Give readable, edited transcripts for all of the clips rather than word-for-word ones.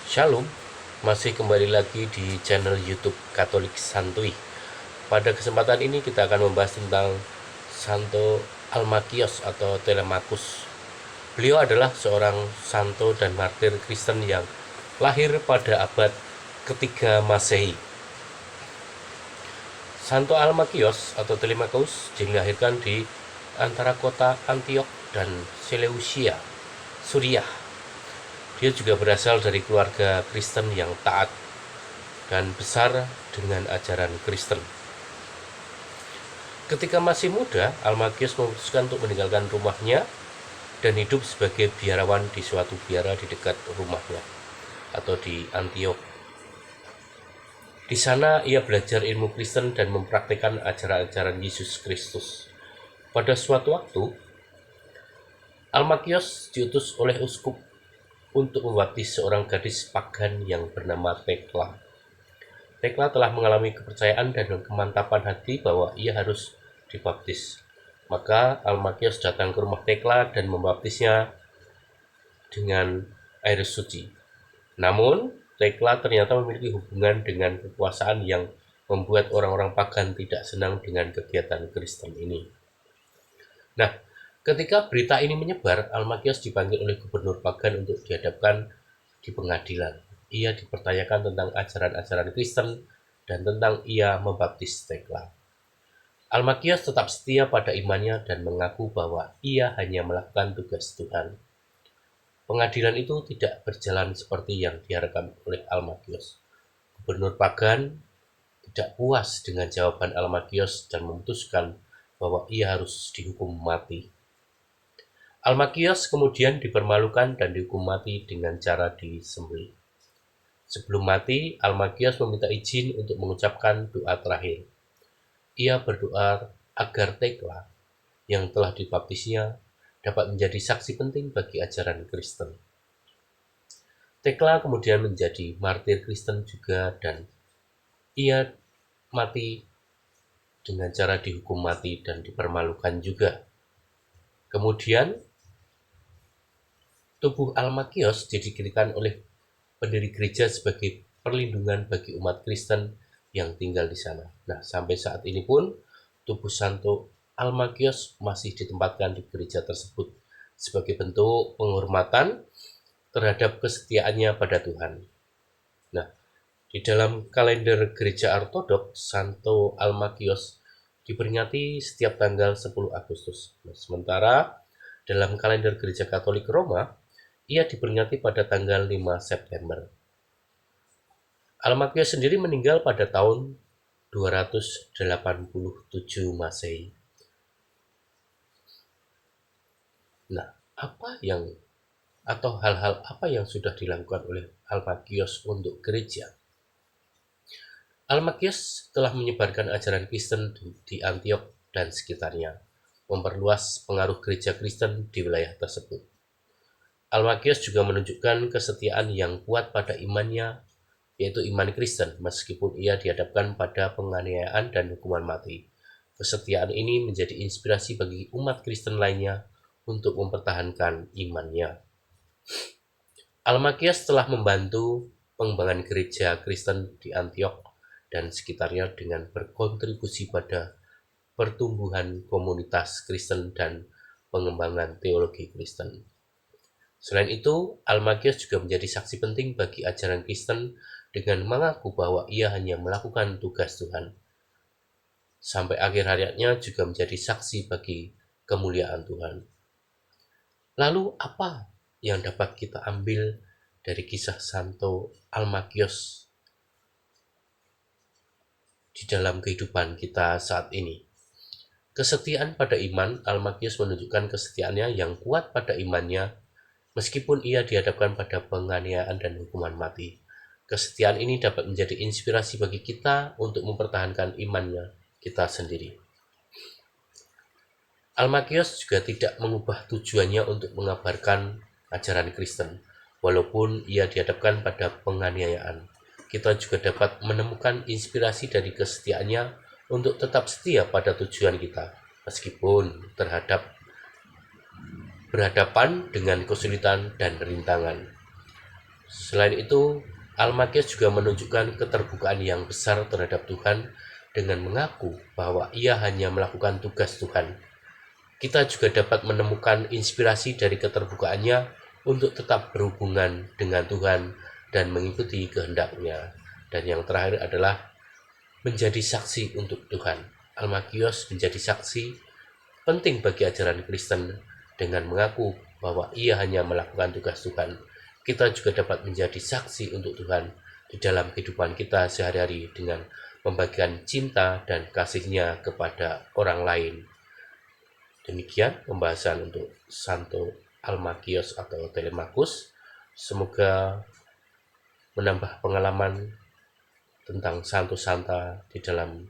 Shalom, masih kembali lagi di channel YouTube Katolik Santuy. Pada kesempatan ini kita akan membahas tentang Santo Almakios atau Telemachus. Beliau adalah seorang santo dan martir Kristen yang lahir pada abad ketiga Masehi. Santo Almakios atau Telemachus dilahirkan di antara kota Antiok dan Seleucia, Suriah. Dia juga berasal dari keluarga Kristen yang taat dan besar dengan ajaran Kristen. Ketika masih muda, Almakios memutuskan untuk meninggalkan rumahnya dan hidup sebagai biarawan di suatu biara di dekat rumahnya atau di Antiok. Di sana ia belajar ilmu Kristen dan mempraktikkan ajaran-ajaran Yesus Kristus. Pada suatu waktu, Almakios diutus oleh uskup untuk membaptis seorang gadis pagan yang bernama Tekla. Tekla telah mengalami kepercayaan dan kemantapan hati bahwa ia harus dibaptis. Maka Almakios datang ke rumah Tekla dan membaptisnya dengan air suci. Namun, Tekla ternyata memiliki hubungan dengan kekuasaan yang membuat orang-orang pagan tidak senang dengan kegiatan Kristen ini. Nah, ketika berita ini menyebar, Almakios dipanggil oleh gubernur pagan untuk dihadapkan di pengadilan. Ia dipertanyakan tentang ajaran-ajaran Kristen dan tentang ia membaptis Tekla. Almakios tetap setia pada imannya dan mengaku bahwa ia hanya melakukan tugas Tuhan. Pengadilan itu tidak berjalan seperti yang diharapkan oleh Almakios. Gubernur pagan tidak puas dengan jawaban Almakios dan memutuskan bahwa ia harus dihukum mati. Almakios kemudian dipermalukan dan dihukum mati dengan cara disembelih. Sebelum mati, Almakios meminta izin untuk mengucapkan doa terakhir. Ia berdoa agar Tekla yang telah dibaptisnya dapat menjadi saksi penting bagi ajaran Kristen. Tekla kemudian menjadi martir Kristen juga dan ia mati dengan cara dihukum mati dan dipermalukan juga. Kemudian tubuh Almakios didirikan oleh pendiri gereja sebagai perlindungan bagi umat Kristen yang tinggal di sana. Nah, sampai saat ini pun tubuh Santo Almakios masih ditempatkan di gereja tersebut sebagai bentuk penghormatan terhadap kesetiaannya pada Tuhan. Nah, di dalam kalender gereja Ortodoks, Santo Almakios diperingati setiap tanggal 10 Agustus. Nah, sementara dalam kalender gereja Katolik Roma, ia diperingati pada tanggal 5 September. Almakios sendiri meninggal pada tahun 287 Masehi. Nah, hal-hal apa yang sudah dilakukan oleh Almakios untuk gereja? Almakios telah menyebarkan ajaran Kristen di Antiok dan sekitarnya, memperluas pengaruh gereja Kristen di wilayah tersebut. Almakios juga menunjukkan kesetiaan yang kuat pada imannya, yaitu iman Kristen, meskipun ia dihadapkan pada penganiayaan dan hukuman mati. Kesetiaan ini menjadi inspirasi bagi umat Kristen lainnya untuk mempertahankan imannya. Almakios telah membantu pengembangan gereja Kristen di Antiok dan sekitarnya dengan berkontribusi pada pertumbuhan komunitas Kristen dan pengembangan teologi Kristen. Selain itu, Almakios juga menjadi saksi penting bagi ajaran Kristen dengan mengaku bahwa ia hanya melakukan tugas Tuhan. Sampai akhir hayatnya juga menjadi saksi bagi kemuliaan Tuhan. Lalu apa yang dapat kita ambil dari kisah Santo Almakios di dalam kehidupan kita saat ini? Kesetiaan pada iman, Almakios menunjukkan kesetiaannya yang kuat pada imannya meskipun ia dihadapkan pada penganiayaan dan hukuman mati. Kesetiaan ini dapat menjadi inspirasi bagi kita untuk mempertahankan imannya kita sendiri. Almakios juga tidak mengubah tujuannya untuk mengabarkan ajaran Kristen, walaupun ia dihadapkan pada penganiayaan. Kita juga dapat menemukan inspirasi dari kesetiaannya untuk tetap setia pada tujuan kita, meskipun berhadapan dengan kesulitan dan rintangan. Selain itu, Almakios juga menunjukkan keterbukaan yang besar terhadap Tuhan dengan mengaku bahwa ia hanya melakukan tugas Tuhan. Kita juga dapat menemukan inspirasi dari keterbukaannya untuk tetap berhubungan dengan Tuhan dan mengikuti kehendak-Nya. Dan yang terakhir adalah menjadi saksi untuk Tuhan. Almakios menjadi saksi penting bagi ajaran Kristen dengan mengaku bahwa ia hanya melakukan tugas Tuhan. Kita juga dapat menjadi saksi untuk Tuhan di dalam kehidupan kita sehari-hari dengan membagikan cinta dan kasih-Nya kepada orang lain. Demikian pembahasan untuk Santo Almakios atau Telemakus. Semoga menambah pengalaman tentang Santo Santa di dalam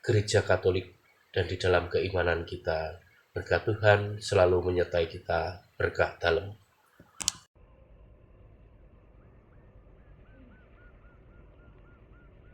Gereja Katolik dan di dalam keimanan kita. Berkat Tuhan selalu menyertai kita, berkah dalam.